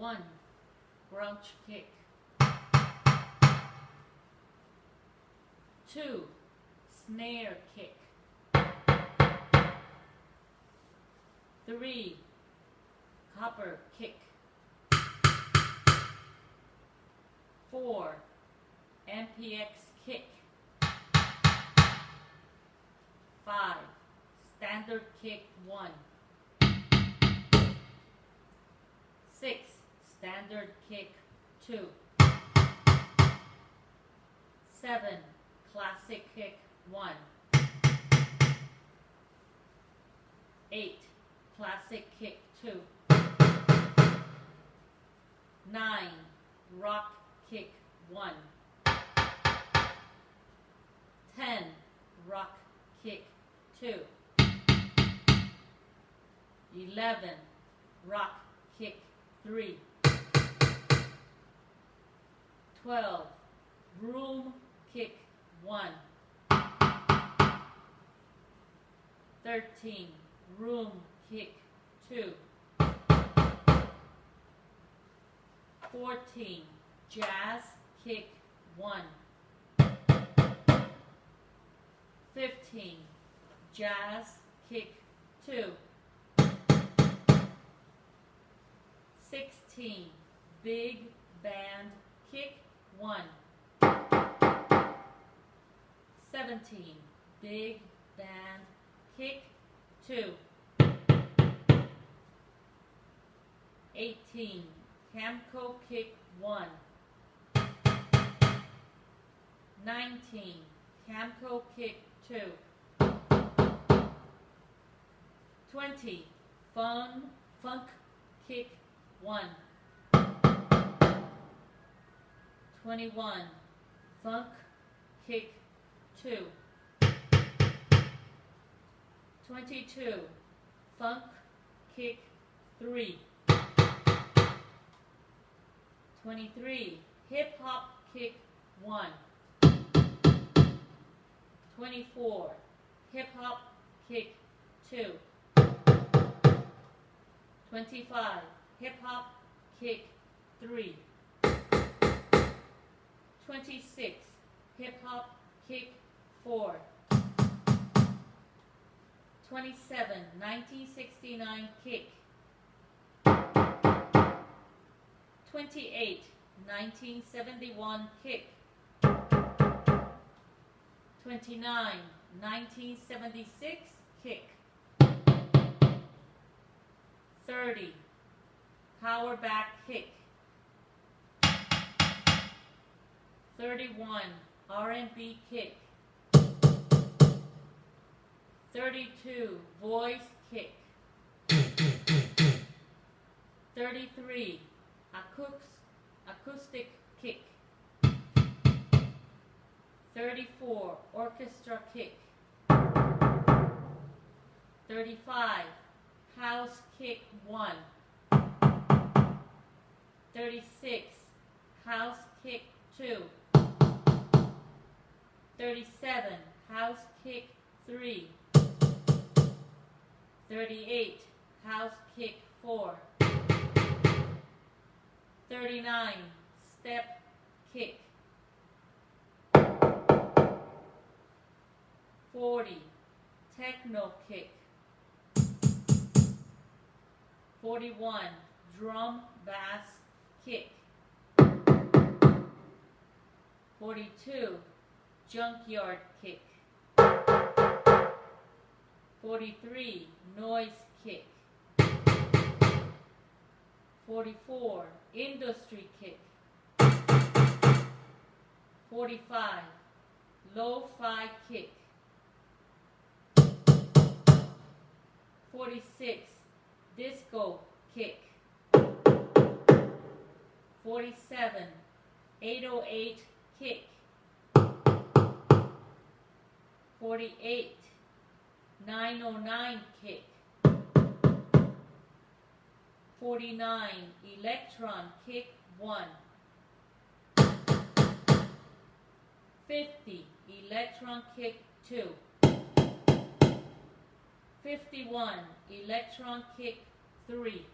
1. Grunge kick. 2. Snare kick. 3. Copper kick. 4. MPX kick. 5. Standard kick 1. 6. Standard kick 2. 7. Classic kick 1. 8. Classic kick 2. 9. Rock kick 1. 10. Rock kick 2. 11. Rock kick 3. 12. Broom kick 1. 13. Broom kick 2. 14. Jazz kick 1. 15. Jazz kick 2. 16. Big band kick 1. 17. Big band kick 2. 18. Camco kick 1. 19. Camco kick 2. 20. Funk kick 1. 21. Funk kick 2. 22. Funk kick 3. 23. Hip hop kick 1. 24. Hip hop kick 2. 25. Hip hop kick 3. 26. Hip hop kick 4. 27. 1969 kick. 28. 1971 kick. 29. 1976 kick. 30. Power back kick. 31. R&B kick. 32. Voice kick. 33. Acoustic kick. 34. Orchestra kick. 35. House kick 1. 36. House kick 2. 37. House kick 3. 38. House kick 4. 39. Step kick. 40. Techno kick. 41. Drum bass kick. 42. Junkyard kick. 43. Noise kick. 44. Industry kick. 45. Lo-fi kick. 46. Disco kick. 47. 808 kick. 48. 909 kick. 49. Electron kick 1. 50. Electron kick 2. 51. Electron kick 3.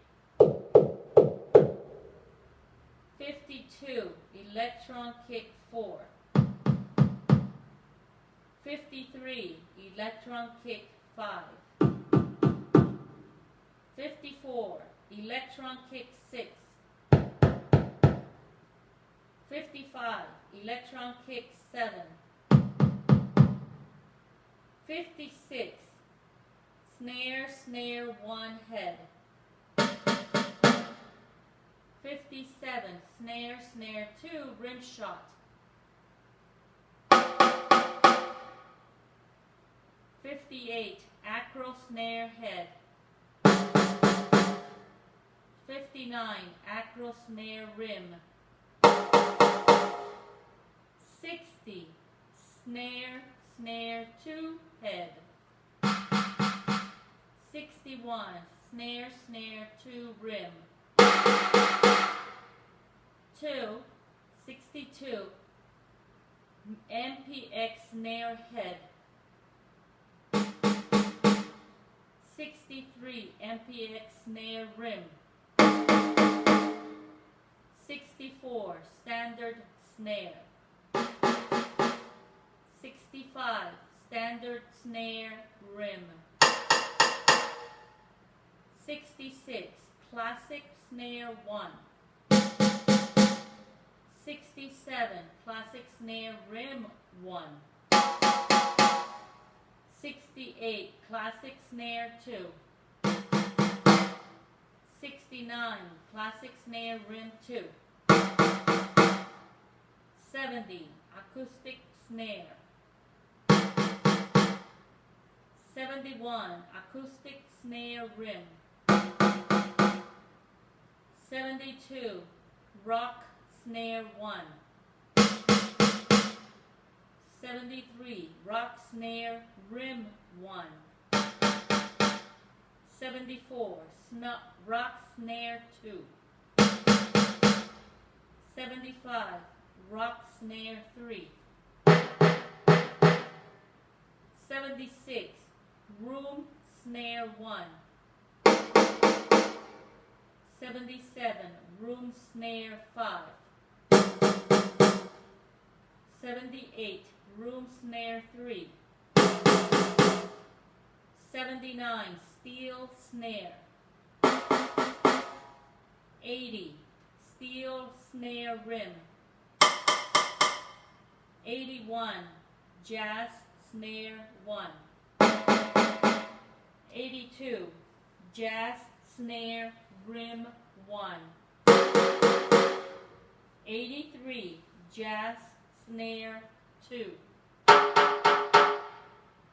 52, electron kick 4. 53, electron kick 5. 54, electron kick 6. 55, electron kick 7. 56, snare, snare, 1 head. 57, snare, snare, 2, rim shot. 58, acro, snare, head. 59, acro, snare, rim. 60, snare, snare, 2, head. 61, snare, snare, 2, rim. 62, MPX, snare, head. 63, MPX, snare, rim. 64, standard snare. 65, standard snare, rim. 66, classic snare, 1. 67, classic snare, rim, 1. 68, classic snare, 2. 69, classic snare, rim, 2. 70, acoustic snare. 71, acoustic snare, rim. 72, rock snare, 1. 73, rock snare, rim, 1. 74, rock snare, 2. 75, rock snare, 3. 76, room snare, 1. 77, room snare, 5. 78, room snare, 3. 79, steel snare. 80, steel snare, rim. 81, jazz snare, 1. 82, jazz snare, rim, 1. 83, jazz snare, 2.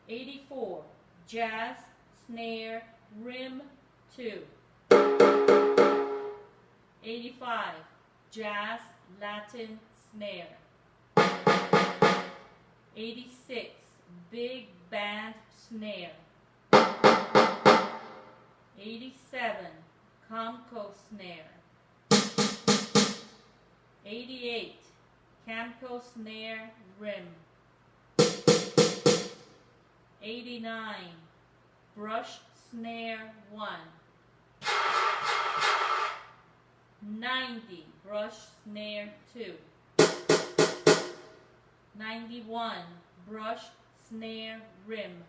84, jazz snare, rim, 2. 85, jazz Latin snare. 86, big band snare. 87, Camco snare. 88, Camco snare, rim. 89, brush snare, 1. 90, brush snare, 2. 91, brush snare, rim.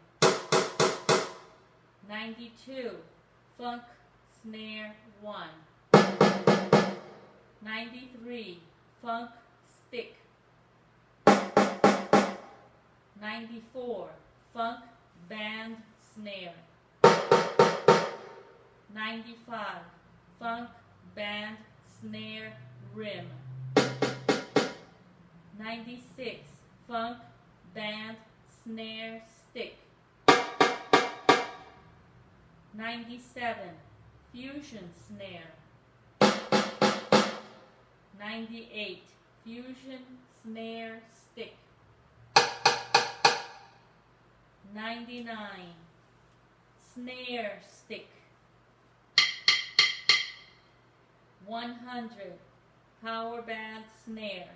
92, funk snare, 1. 93, funk stick. 94, funk band snare. 95, funk band snare, rim. 96, funk band snare stick. 97, fusion snare. 98, fusion snare stick. 99, snare stick. 100, power band snare.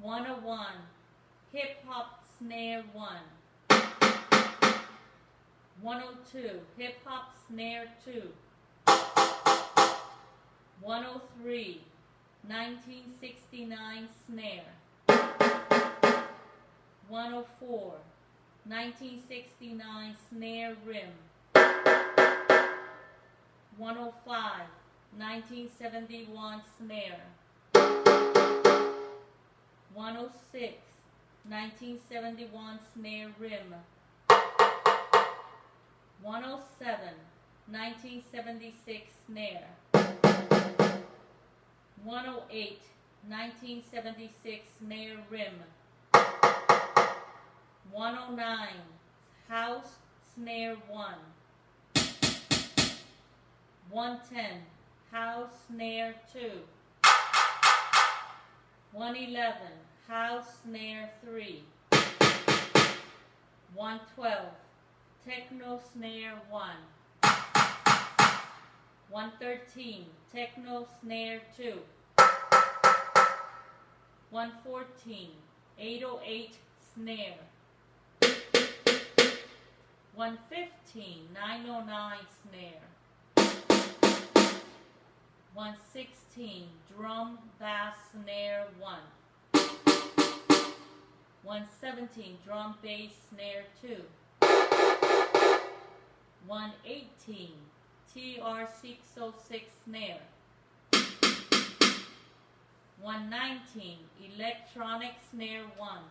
101, hip hop snare, 1. 102, hip hop snare, 2. 103, 1969 snare. 104, 1969 snare rim. 105, 1971 snare. 106, 1971 snare rim. 107, 1976 snare. 108, 1976 snare rim. 109, house snare 1. 110, house snare 2. 111, house snare 3. 112, techno snare 1. 113, techno snare 2. 114, 808 snare. 115, 909 snare. 116, drum bass snare 1. 117, drum bass snare 2. 118, TR606 snare. 119, electronic snare 1.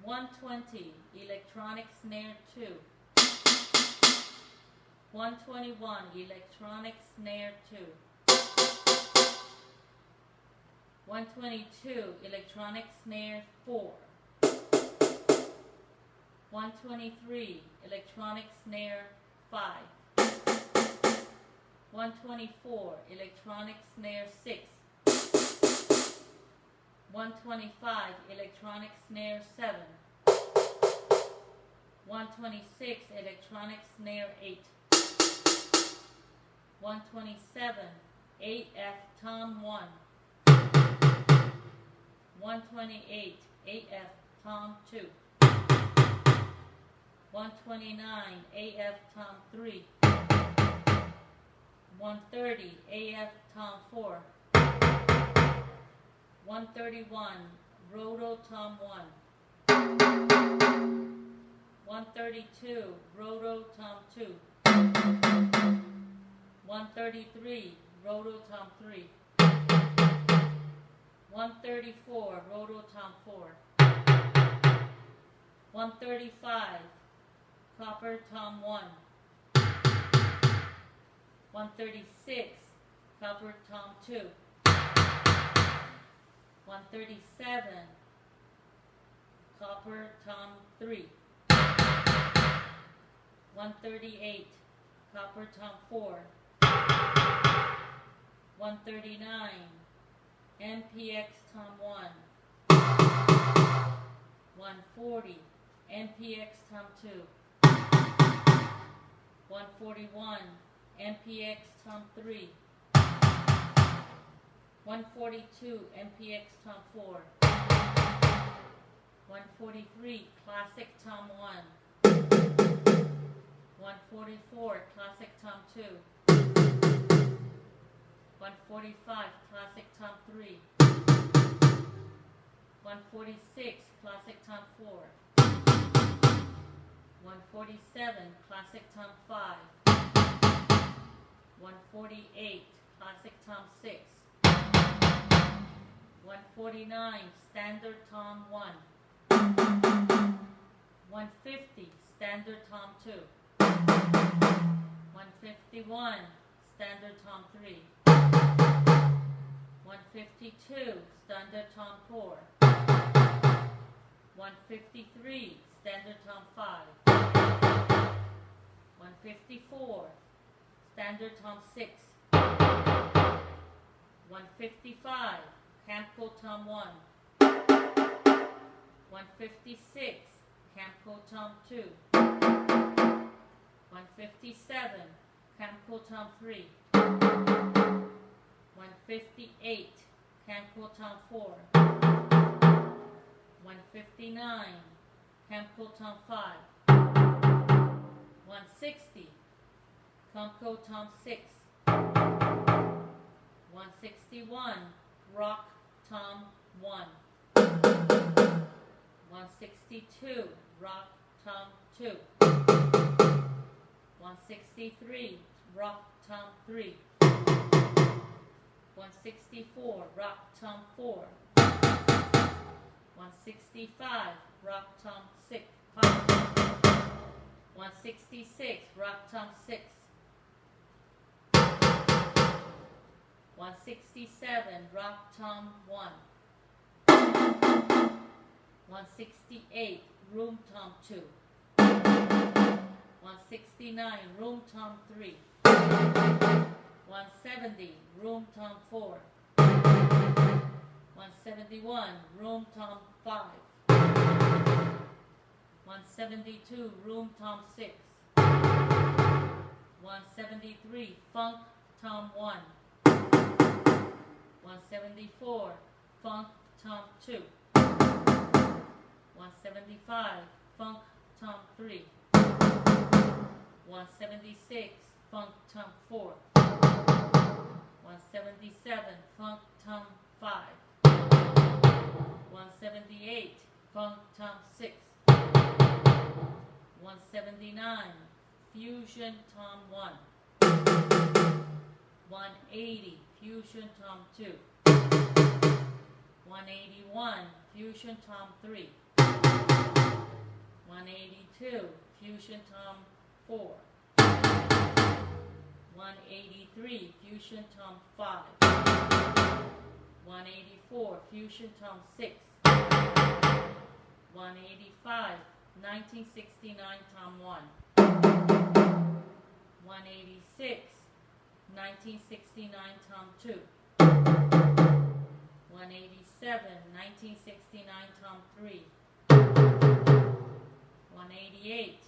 120, electronic snare 2. 121, electronic snare 2. 122, electronic snare 4. 123, electronic snare 5. 124, electronic snare 6. 125, electronic snare 7. 126, electronic snare 8. 127, 8F tom 1. 128, 8F tom 2. 129, AF tom 3. 130, AF tom 4. 131, roto tom 1. 132, roto tom 2. 133, roto tom 3. 134, roto tom 4. 135, copper tom 1. 136, copper tom 2. 137, copper tom 3. 138, copper tom 4. 139, MPX tom 1. 140, MPX tom 2. 141, MPX tom 3. 142, MPX tom 4. 143, classic tom 1. 144, classic tom 2. 145, classic tom 3. 146, classic tom 4. 147, classic tom 5. 148, classic tom 6. 149, standard tom 1. 150, standard tom 2. 151, standard tom 3. 152, standard tom 4. 153, standard tom 5. 154, standard tom 6. 155, Camco tom 1. 156, Camco tom 2. 157, Camco tom 3. 158, Camco tom 4. 159, Camco tom 5. 160, Camco tom 6. 161, rock, tom, 1. 162, rock, tom, 2. 163, rock, tom, 3. 164, rock, tom, 4. 165, rock, tom, 6. 166, rock, tom, 6. 167, rock, tom, 1. 168, room, tom, 2. 169, room, tom, 3. 170, room, tom, 4. 171, room, tom, 5. 172, room, tom, 6. 173, funk, tom, 1. 174, funk, tom, 2. 175, funk, tom, 3. 176, funk, tom, 4. 177, funk, tom, 5. 178, funk, tom, 6. 179, fusion, tom, 1. 180, fusion, tom, 2. 181, fusion, tom, 3. 182, fusion, tom, 4. 183, fusion, tom, 5. 184, fusion, tom, 6. 185, 1969, tom, 1. 186, 1969, tom, 2. 187, 1969, tom, 3. 188,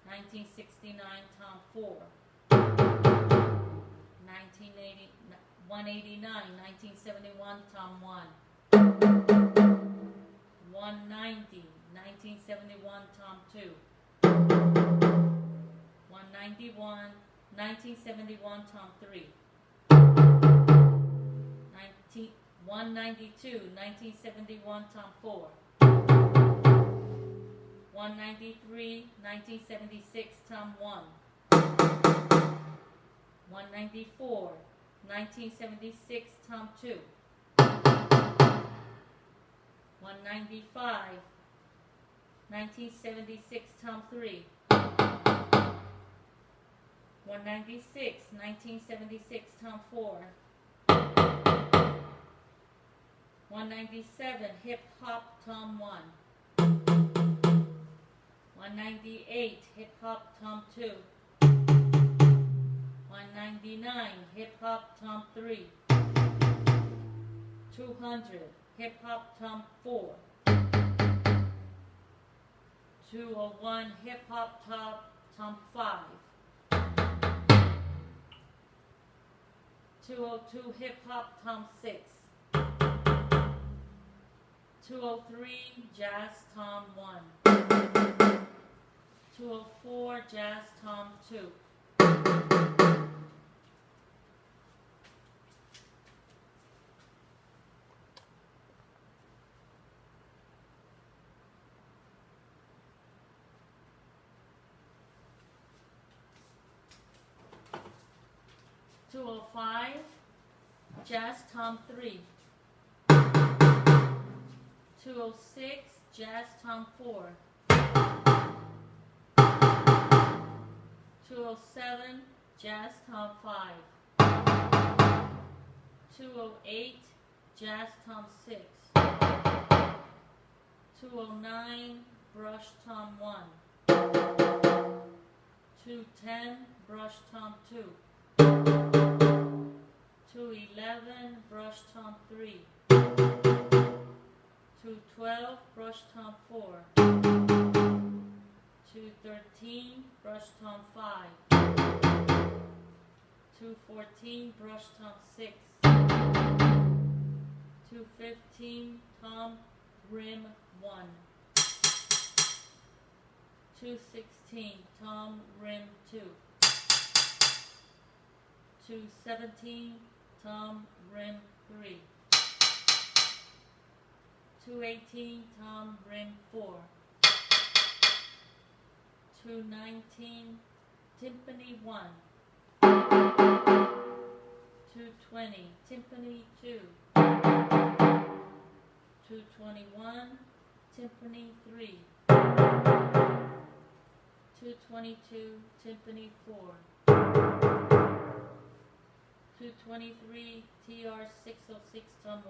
1969, tom, 4. 189, 1971, tom, 1. 190, 1971, tom, 2. 191, 1971, tom, 3. 192, 1971, tom, 4. 193, 1976, tom, 1. 194, 1976, tom, 2. 195, 1976, tom, 3. 196, 1976, tom, 4. 197, hip hop, tom, 1. 198, hip hop, tom, 2. 199, hip hop, tom, 3. 200, hip hop, tom, 4. 201, hip hop, tom, 5. 202, hip hop, tom, 6. 203, jazz, tom, 1. 204, jazz, tom, 2. 205, jazz, tom, 3. 206, jazz, tom, 4. 207, jazz, tom, 5. 208, jazz, tom, 6. 209, brush, tom, 1. 210, brush, tom, 2. 211, brush, tom, 3. 212, brush, tom, 4. 213, brush, tom, 5. 214, brush, tom, 6. 215, tom, rim, 1. 216, tom, rim, 2. 217, Tom rim 3. 218 Tom rim 4. 219 timpani 1. 220 timpani 2. 221 timpani 3. 222 timpani 4. 223 TR606 Tom 1.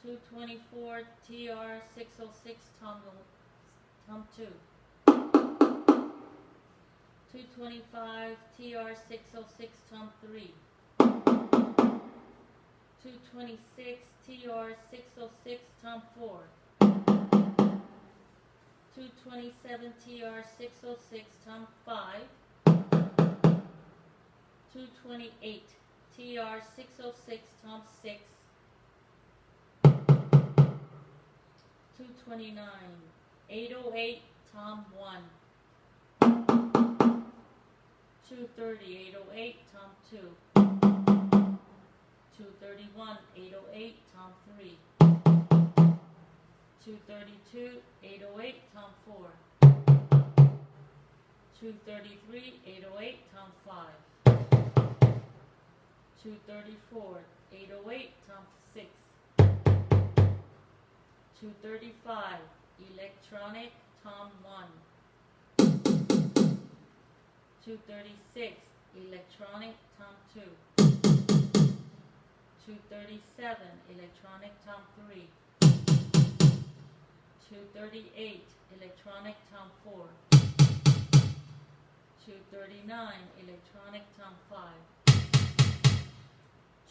224 TR606 Tom 2. 225 TR606 Tom 3. 226 TR606 Tom 4. 227 TR606 Tom 5. 228 TR606 Tom 6. 229 808 Tom 1. 230 808 Tom 2. 231 808 Tom 3. 232 808 Tom 4. 233 808 Tom 5. 234 808 Tom 6. 235 electronic Tom 1. 236 electronic Tom 2. 237 electronic Tom 3. 238 electronic Tom 4. 239 electronic Tom 5.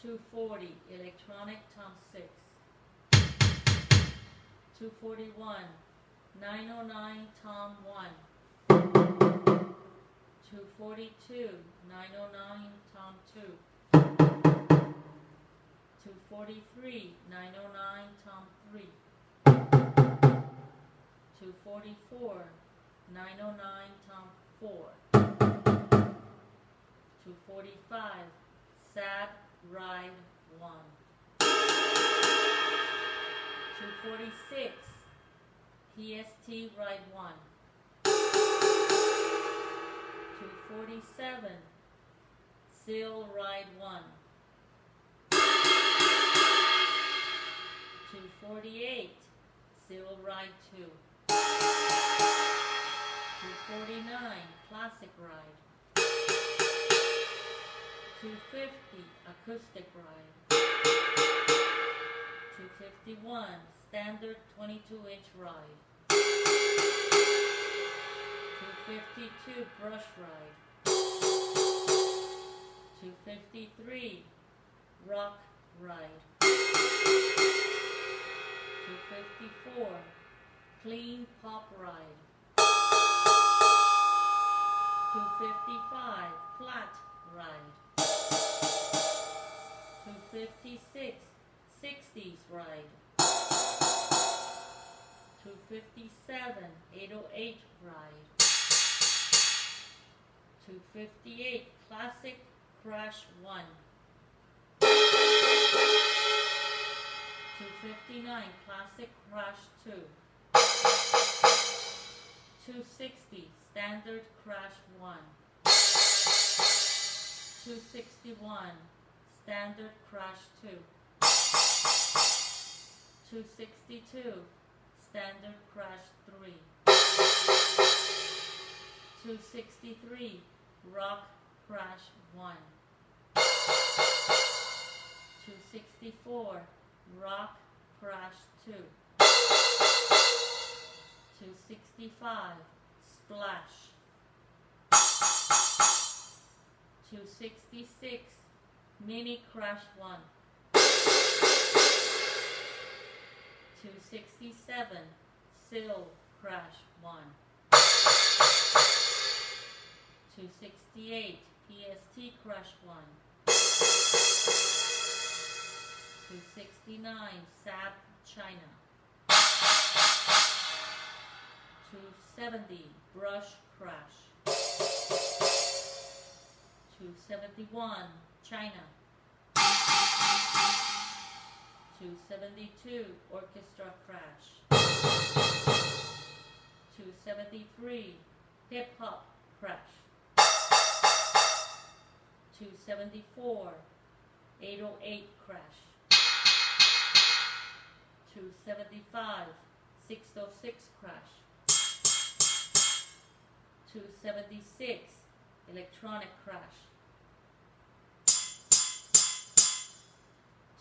240 electronic Tom 6. 241 909 Tom 1. 242 909 Tom 2. 243 909 Tom 3. 244 909 Tom 4. 245 Sad Ride 1. 246 PST Ride 1. 247 Seal Ride 1. 248 Seal Ride 2. 249 Classic Ride. 250 Acoustic Ride. 251 Standard 22-inch Ride. 252 Brush Ride. 253 Rock Ride. 254 Clean Pop Ride. 255 Flat Ride. 256 60s Ride. 257 808 Ride. 258 Classic Crash 1. 259 Classic Crash 2. 260 Standard Crash 1. 261 Standard Crash 2. 262 Standard Crash 3. 263 Rock Crash 1. 264 Rock Crash 2. 265 Splash. 266 Mini Crash 1. 267 Seal Crash 1. 268 PST Crash 1. 269 Sap China. 270 Brush Crash. 271, China. 272, orchestra crash. 273, hip hop crash. 274, 808 crash. 275, 606 crash. 276, electronic crash.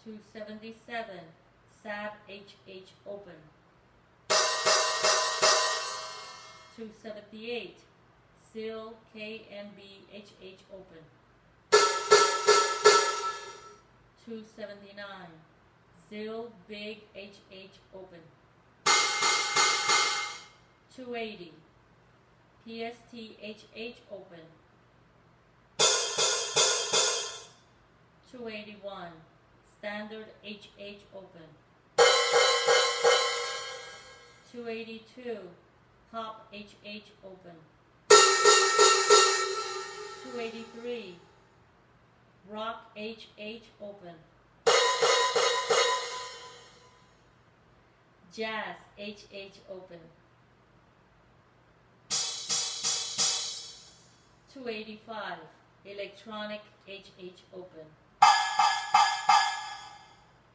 277, SAB HH open. 278, SIL KNB HH open. 279, ZIL Big HH open. 280, PST HH open. 281, Standard HH open. 282, Pop HH open. 283, Rock HH open. Jazz HH open. 285, Electronic HH open.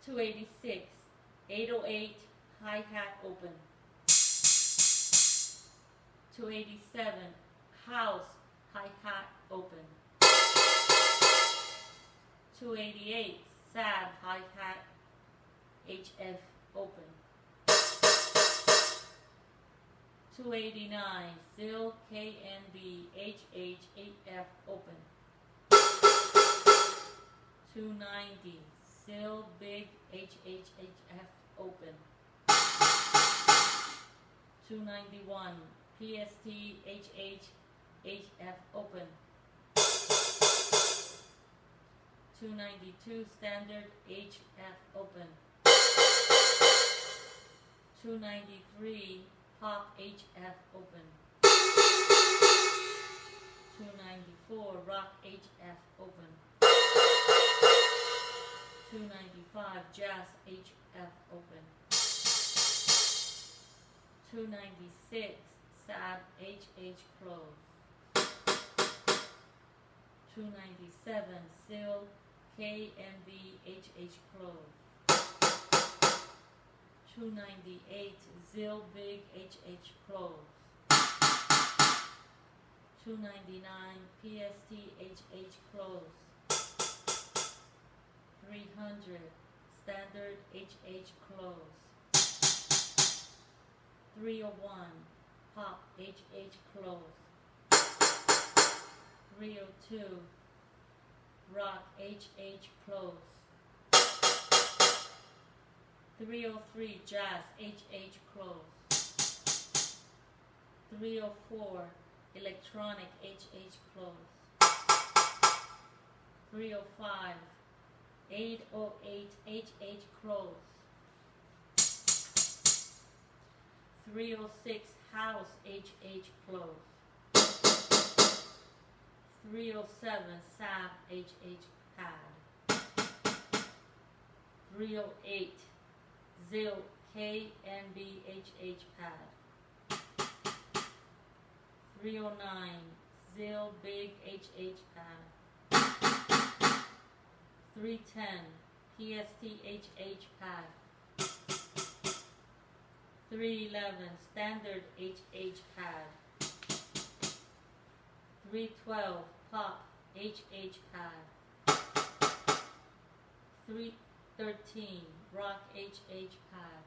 286, 808, hi-hat open. 287, House hi-hat open. 288, SAB hi-hat HF open. 289, ZIL KNB HH 8F open. 290, ZIL Big HH HF open. 291, PST HH HF open. 292, Standard HF open. 293, Pop HF open. 294, Rock HF open. 295, Jazz HF open. 296, SAB HH closed. 297, SIL KNB HH closed. 298, ZIL Big HH closed. 299, PST HH closed. 300, Standard HH closed. 301, Pop HH closed. 302, Rock HH closed. 303, Jazz HH closed. 304, Electronic HH closed. 305, 808 HH closed. 306, House HH closed. 307, SAB HH pad. 308, ZIL KNB HH pad. 309, ZIL Big HH pad. 310, PST HH pad. 311, Standard HH pad. 312, Pop HH pad. 313, Rock HH pad.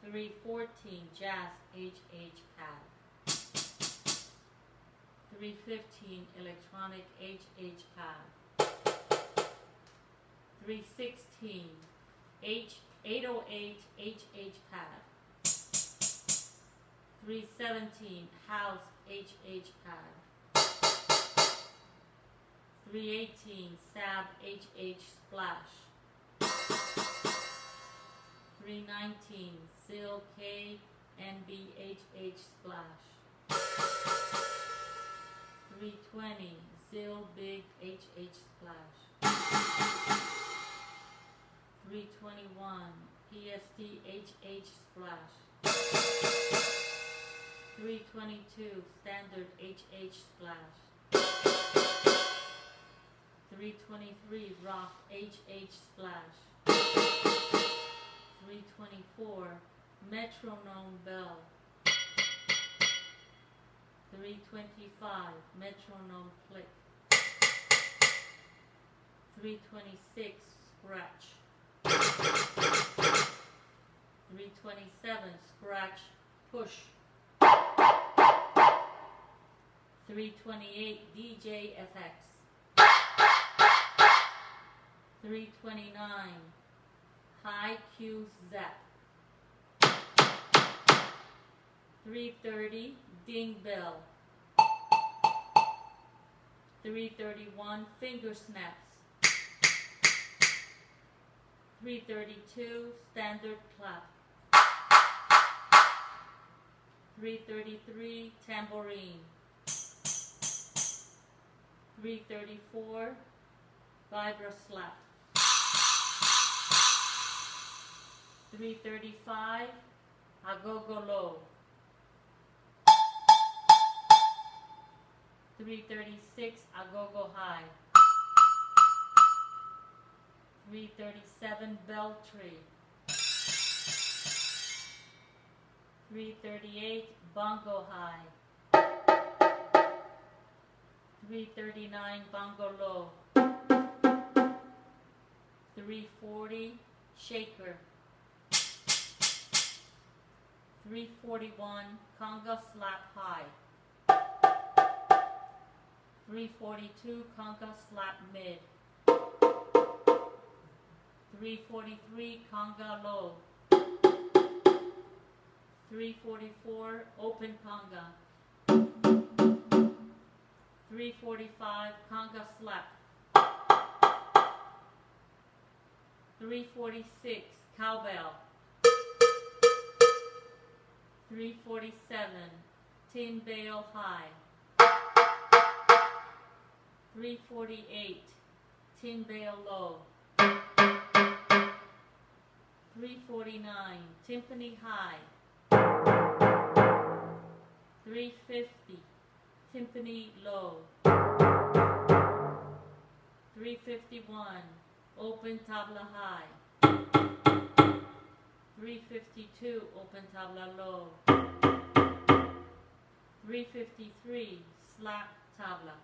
314, Jazz HH pad. 315, Electronic HH pad. 316, 808 HH pad. 317, House HH pad. 318, SAB HH splash. 319, ZIL KNB HH splash. 320 Zill Big HH Splash. 321 PST HH Splash. 322 Standard HH Splash. 323 Rock HH Splash. 324 Metronome Bell. 325 Metronome Click. 326 Scratch. 327 Scratch Push. 328 DJ FX. 329 High Q Zap. 330 Ding Bell. 331 Finger Snaps. 332 Standard Clap. 333 Tambourine. 334 Vibra Slap. 335 Agogo Low. 336 Agogo High. 337 Bell Tree. 338 Bongo High. 339 Bongo Low. 340 Shaker. 341 Conga Slap High. 342 Conga Slap Mid. 343 Conga Low. 344 Open Conga. 345 Conga Slap. 346 Cowbell. 347 Tin Bale High. 348 Tin Bale Low. 349 Timpani High. 350 Timpani Low. 351 Open Tabla High. 352 Open Tabla Low. 353 Slap Tabla.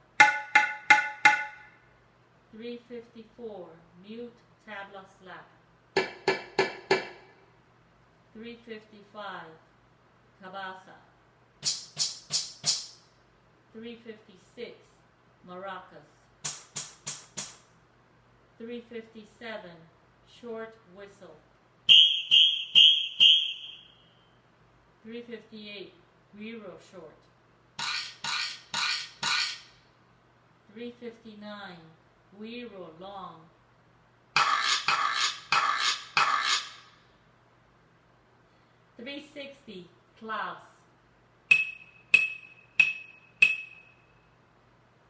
354 Mute Tabla Slap. 355 Cabasa. 356 Maracas. 357 Short Whistle. 358 Guiro Short. 359 Guiro Long. 360 Klaus.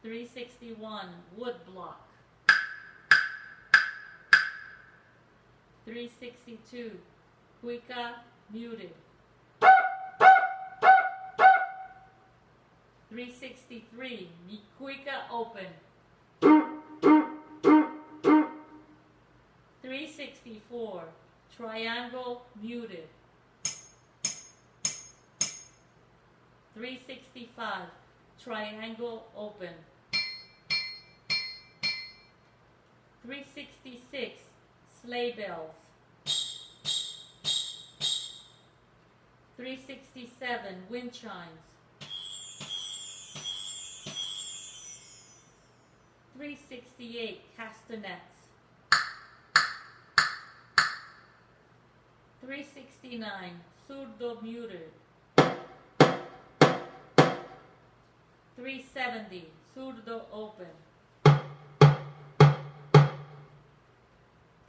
361 Woodblock. 362 Cuica Muted. 363 Cuica Open. 364 Triangle Muted. 365 Triangle Open. 366 Sleigh Bells. 367 Wind Chimes. 368 Castanets. 369 Surdo Muted. 370 Surdo Open.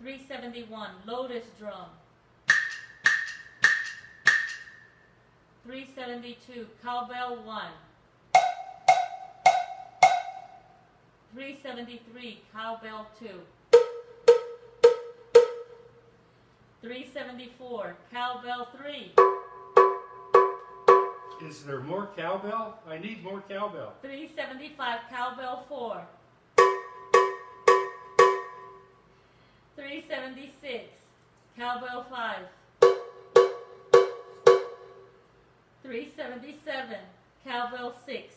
371 Lotus Drum. 372 Cowbell 1. 373, cowbell 2. 374, cowbell 3. Is there more cowbell? I need more cowbell. 375, cowbell 4. 376, cowbell 5. 377, cowbell 6.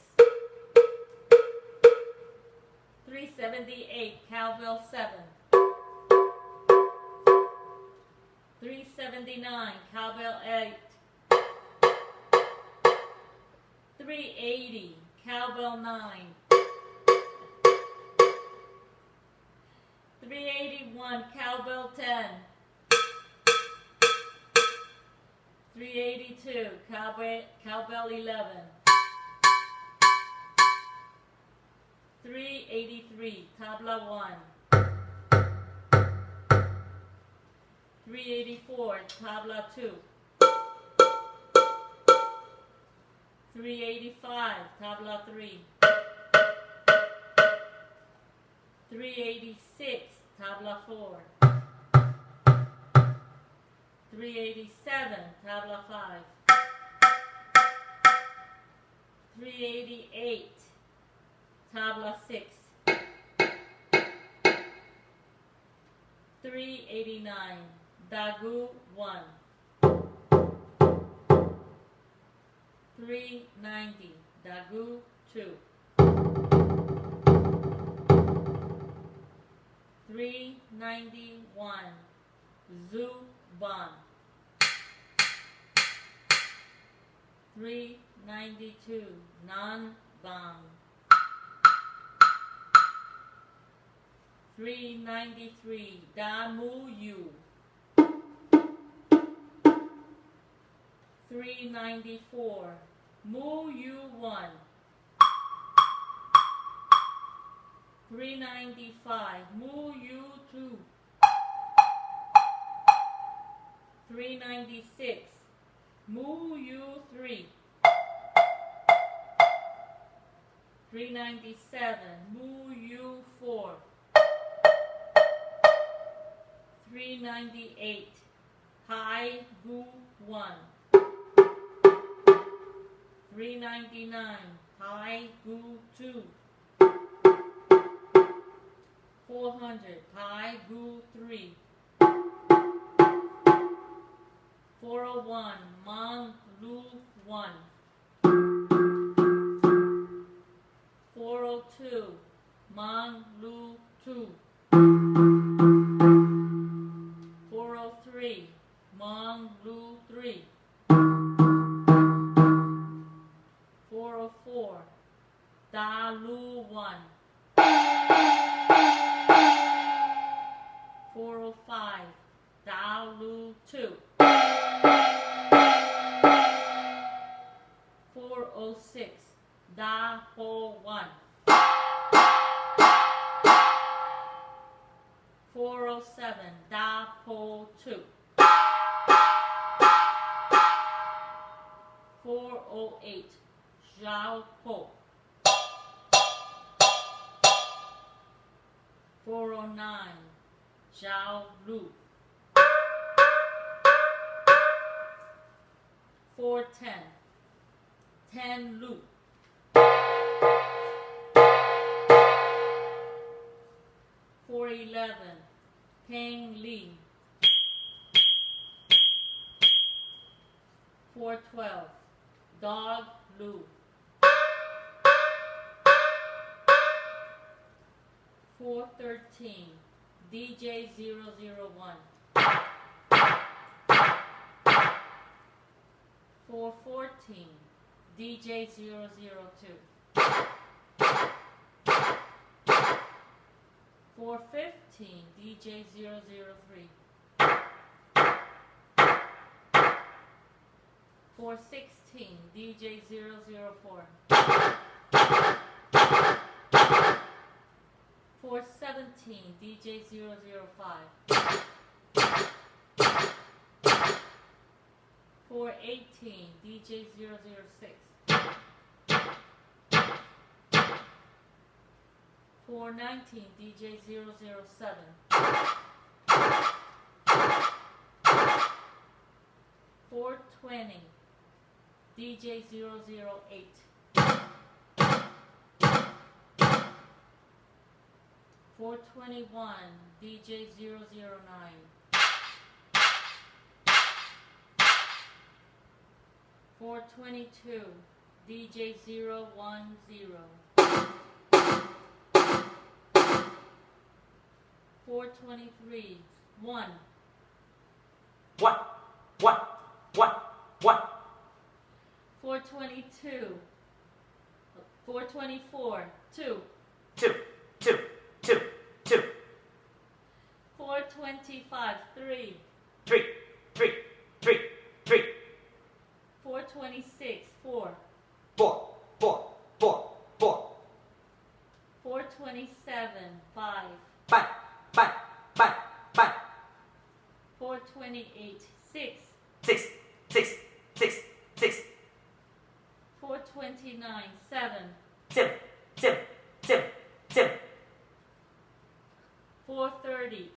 378, cowbell 7. 379, cowbell 8. 380, cowbell 9. 381, cowbell 10. 382, cowbell 11. 383, tabla 1. 384, tabla 2. 385, tabla 3. 386, tabla 4. 387, tabla 5. 388, tabla 6. 389, dagu 1. 390, dagu 2. 391, zuban. 392, nanbang. 393, damuyu. 394, muyu 1. 395, muyu 2. 396, muyu 3. 397, muyu 4. 398, hai gu 1. 399, hai gu 2. 400, hai gu 3. 401, mang lu 1. 402, mang lu 2. 403, mang lu 3. 404, da lu 1. 405, da lu 2. 406, da ho 1. 407, da po 2. 408, zhao po. 409, zhao lu. 410, ten lu. 411, peng li. 412, dog lu. 413, DJ 001. 414, DJ 002. 415, DJ 003. 416, DJ 004. 417, DJ 005. 418, DJ 006. 419, DJ 007. 420, DJ 008. 421, DJ 009. 422, DJ 010. 423, 1. What? 422, 424, 2. 2. 425, 3. 3. 426, 4. 4. 427, 5. 5. 428, 6. 6. 429, 7. 7.